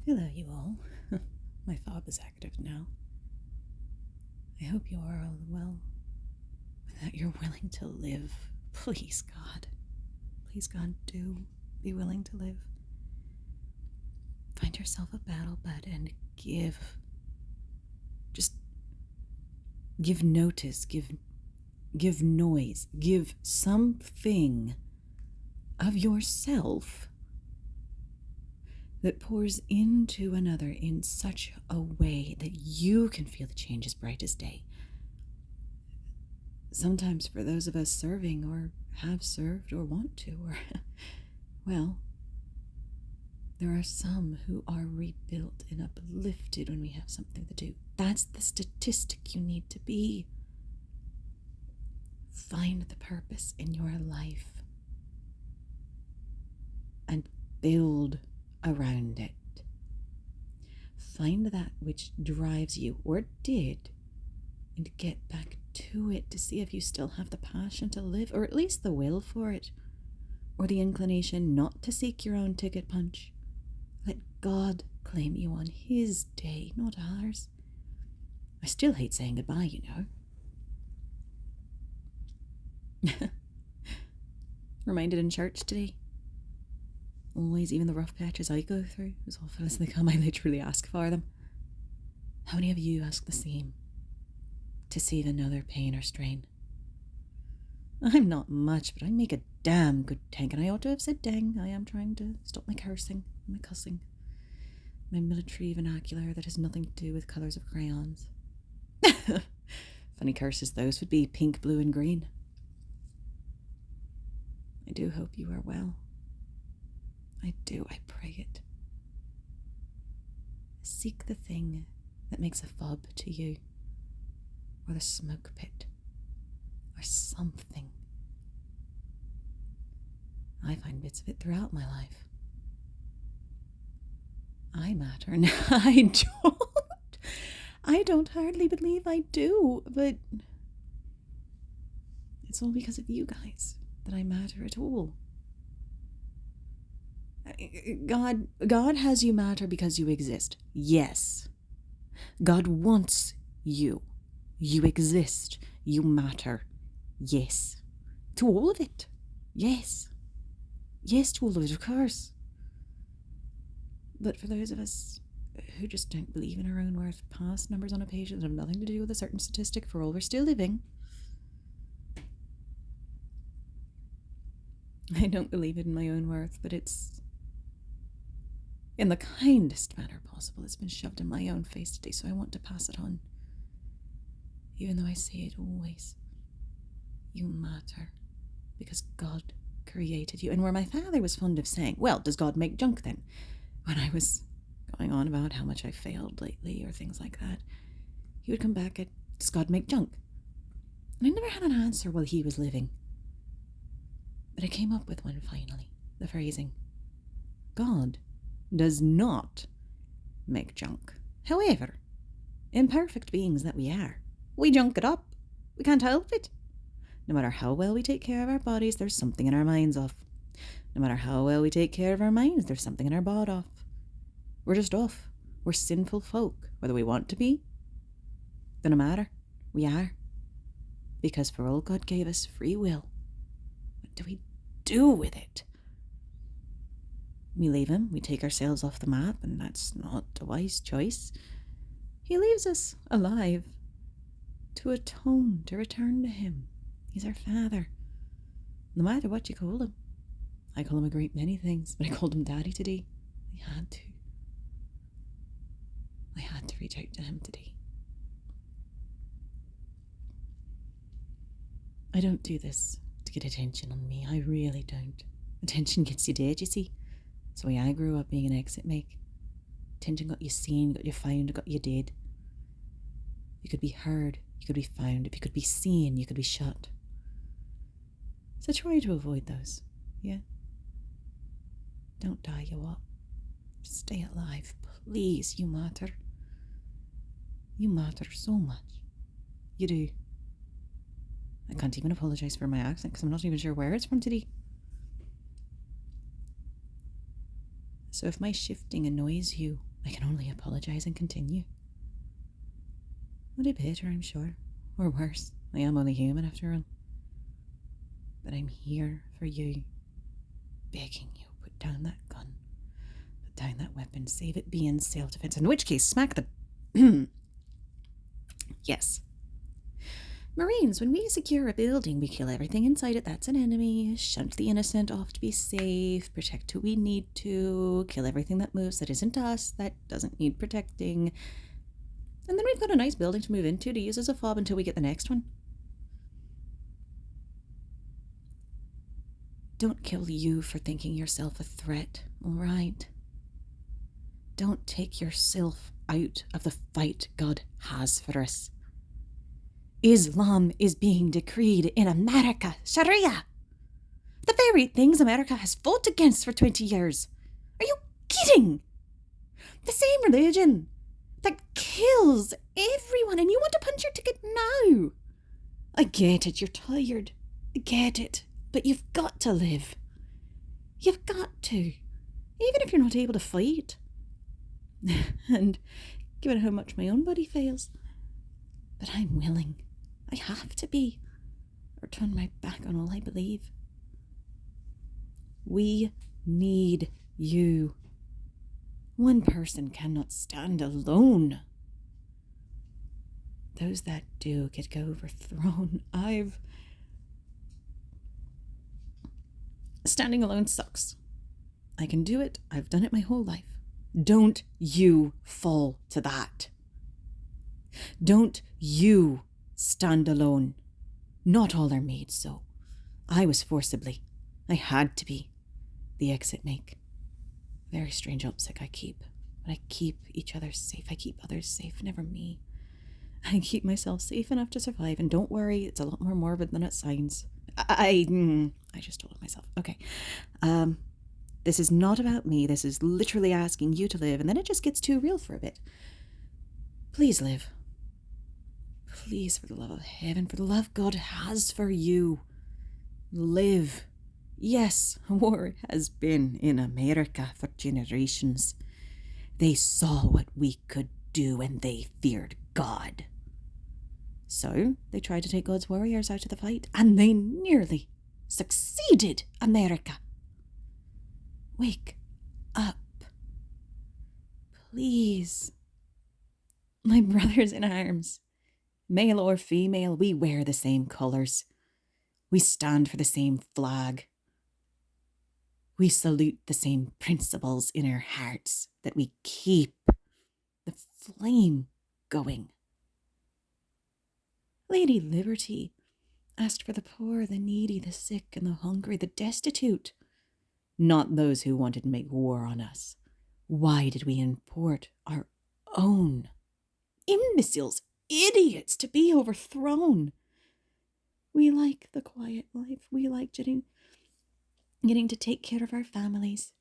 Hello, you all. My fob is active now. I hope you are all well, and that you're willing to live. Please, God. Please, God, do be willing to live. Find yourself a battle bud and give. Just give notice, give noise, give something of yourself that pours into another in such a way that you can feel the change as bright as day. Sometimes for those of us serving or have served or want to, or, well, there are some who are rebuilt and uplifted when we have something to do. That's the statistic you need to be. Find the purpose in your life and build around it. Find that which drives you, or did, and get back to it to see if you still have the passion to live, or at least the will for it, or the inclination not to seek your own ticket punch. Let God claim you on His day, not ours. I still hate saying goodbye, you know. Reminded in church today. Always, even the rough patches I go through, as often as they come, I literally ask for them. How many of you ask the same? To save another pain or strain? I'm not much, but I make a damn good tank, and I ought to have said dang. I am trying to stop my cursing, my cussing, my military vernacular that has nothing to do with colours of crayons. Funny curses those would be: pink, blue, and green. I do hope you are well. I do, I pray it. Seek the thing that makes a fob to you, or the smoke pit, or something. I find bits of it throughout my life. I matter. No, I don't hardly believe I do, but it's all because of you guys that I matter at all. God has you matter because you exist. Yes. God wants you. You exist. You matter. Yes. To all of it. Yes. Yes to all of it, of course. But for those of us who just don't believe in our own worth, past numbers on a page that have nothing to do with a certain statistic, for all we're still living, I don't believe it in my own worth, but it's in the kindest manner possible. It's been shoved in my own face today, so I want to pass it on. Even though I say it always. You matter. Because God created you. And where my father was fond of saying, well, does God make junk then? When I was going on about how much I failed lately or things like that, he would come back at, does God make junk? And I never had an answer while he was living. But I came up with one finally. The phrasing, God does not make junk. However, imperfect beings that we are, we junk it up. We can't help it. No matter how well we take care of our bodies, there's something in our minds off. No matter how well we take care of our minds, there's something in our bod off. We're just off. We're sinful folk, whether we want to be. Doesn't matter. We are. Because for all God gave us free will, what do we do with it? We leave him, we take ourselves off the map, and that's not a wise choice. He leaves us alive to atone, to return to him. He's our Father, no matter what you call him. I call him a great many things, but I called him Daddy today. I had to. I had to reach out to him today. I don't do this to get attention on me. I really don't. Attention gets you dead, you see. That's the way I grew up, being an exit make. Attention got you seen, got you found, got you dead. You could be heard, you could be found. If you could be seen, you could be shot. So try to avoid those, yeah? Don't die, you what? Stay alive, please. You matter. You matter so much. You do. I can't even apologise for my accent because I'm not even sure where it's from today. So if my shifting annoys you, I can only apologize and continue. Would it be better, I'm sure, or worse? I am only human after all. But I'm here for you, begging you, put down that gun, put down that weapon, save it be in self-defense, in which case smack the... Yes. Marines, when we secure a building, we kill everything inside it that's an enemy, shunt the innocent off to be safe, protect who we need to, kill everything that moves that isn't us, that doesn't need protecting. And then we've got a nice building to move into to use as a fob until we get the next one. Don't kill you for thinking yourself a threat, all right? Don't take yourself out of the fight God has for us. Islam is being decreed in America, Sharia. The very things America has fought against for 20 years. Are you kidding? The same religion that kills everyone, and you want to punch your ticket now. I get it, you're tired. I get it. But you've got to live. You've got to. Even if you're not able to fight. And given how much my own body fails. But I'm willing. I have to be. Or turn my back on all I believe. We need you. One person cannot stand alone. Those that do get overthrown. Standing alone sucks. I can do it. I've done it my whole life. Don't you fall to that. Don't you stand alone. Not all are made so. I was forcibly. I had to be. The exit make. Very strange optic I keep. But I keep each other safe. I keep others safe, never me. I keep myself safe enough to survive. And don't worry, it's a lot more morbid than it sounds. I just told myself. Okay. This is not about me. This is literally asking you to live. And then it just gets too real for a bit. Please live. Please, for the love of heaven, for the love God has for you. Live. Yes, war has been in America for generations. They saw what we could do and they feared God. So they tried to take God's warriors out of the fight, and they nearly succeeded, America. Wake up. Please. My brothers in arms, male or female, we wear the same colours. We stand for the same flag. We salute the same principles in our hearts, that we keep the flame going. Lady Liberty asked for the poor, the needy, the sick, and the hungry, the destitute, not those who wanted to make war on us. Why did we import our own imbeciles, idiots, to be overthrown? We like the quiet life. We like getting to take care of our families,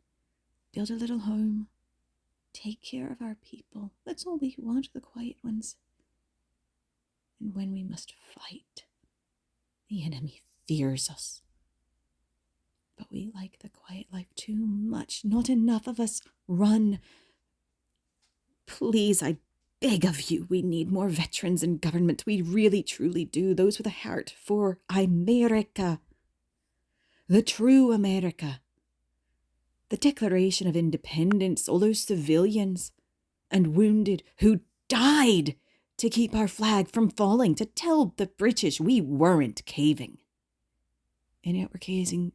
build a little home, take care of our people. That's all we want, the quiet ones. And when we must fight, the enemy fears us. But we like the quiet life too much. Not enough of us run. Please, I beg of you, we need more veterans in government. We really, truly do. Those with a heart for America. The true America. The Declaration of Independence, all those civilians and wounded who died to keep our flag from falling, to tell the British we weren't caving. And yet we're caving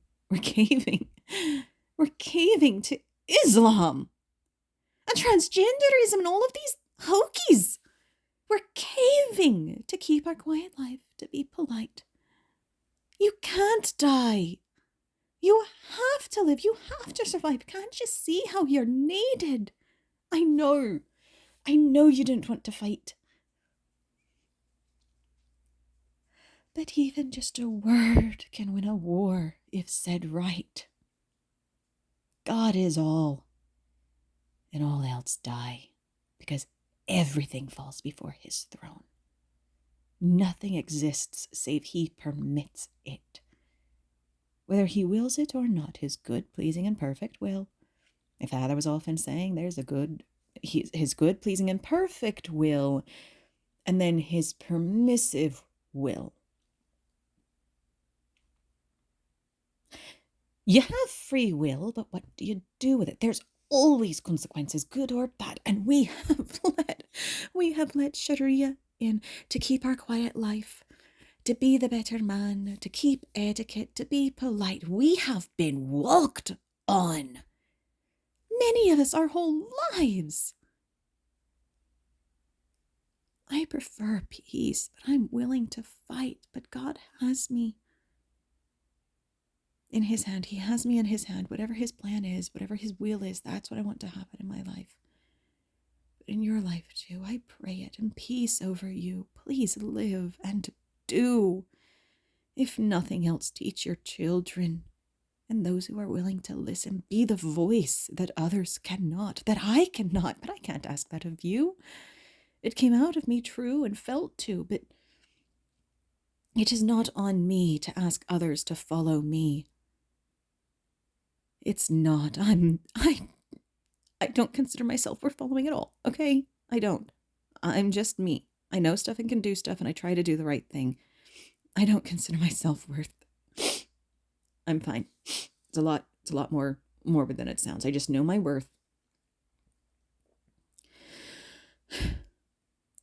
to Islam and transgenderism and all of these hokies. We're caving to keep our quiet life, to be polite. You can't die. You have to live. You have to survive. Can't you see how you're needed? I know you didn't want to fight. But even just a word can win a war if said right. God is all, and all else die, because everything falls before his throne. Nothing exists save he permits it. Whether he wills it or not, his good, pleasing, and perfect will. My father was often saying, there's a good his good, pleasing, and perfect will, and then his permissive will. You have free will, but what do you do with it? There's always consequences, good or bad, and we have let Sharia in to keep our quiet life, to be the better man, to keep etiquette, to be polite. We have been walked on. Many of us our whole lives. I prefer peace, but I'm willing to fight. But God has me in his hand. He has me in his hand. Whatever his plan is, whatever his will is, that's what I want to happen in my life. But in your life too, I pray it and peace over you. Please live and do. If nothing else, teach your children and those who are willing to listen. Be the voice that others cannot, that I cannot, but I can't ask that of you. It came out of me true and felt too, but it is not on me to ask others to follow me. It's not. I don't consider myself worth following at all, okay? I don't. I'm just me. I know stuff and can do stuff, and I try to do the right thing. I don't consider myself worth. I'm fine. It's a lot more morbid than it sounds. I just know my worth.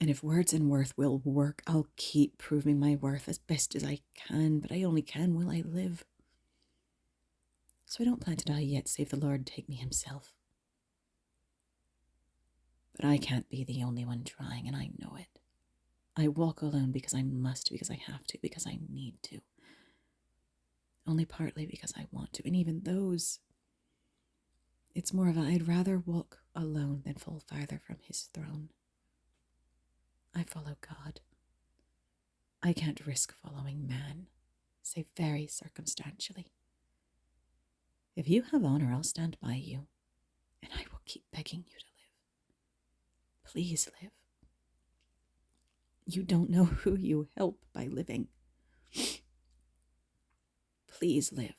And if words and worth will work, I'll keep proving my worth as best as I can, but I only can while I live. So I don't plan to die yet, save the Lord take me himself. But I can't be the only one trying, and I know it. I walk alone because I must, because I have to, because I need to. Only partly because I want to, and even those, it's more of a I'd rather walk alone than fall farther from his throne. I follow God. I can't risk following man, save very circumstantially. If you have honor, I'll stand by you, and I will keep begging you to live. Please live. You don't know who you help by living. Please live.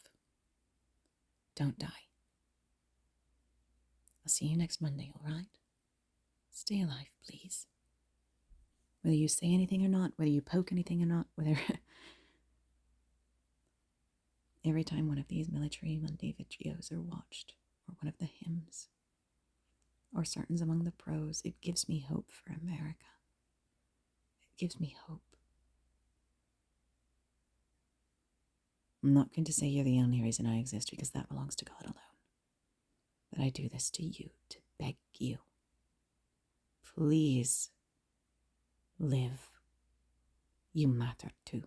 Don't die. I'll see you next Monday, all right? Stay alive, please. Whether you say anything or not, whether you poke anything or not, whether... Every time one of these military Monday videos are watched, or one of the hymns, or certain among the prose, it gives me hope for America. It gives me hope. I'm not going to say you're the only reason I exist, because that belongs to God alone. But I do this to you, to beg you. Please live. You matter too.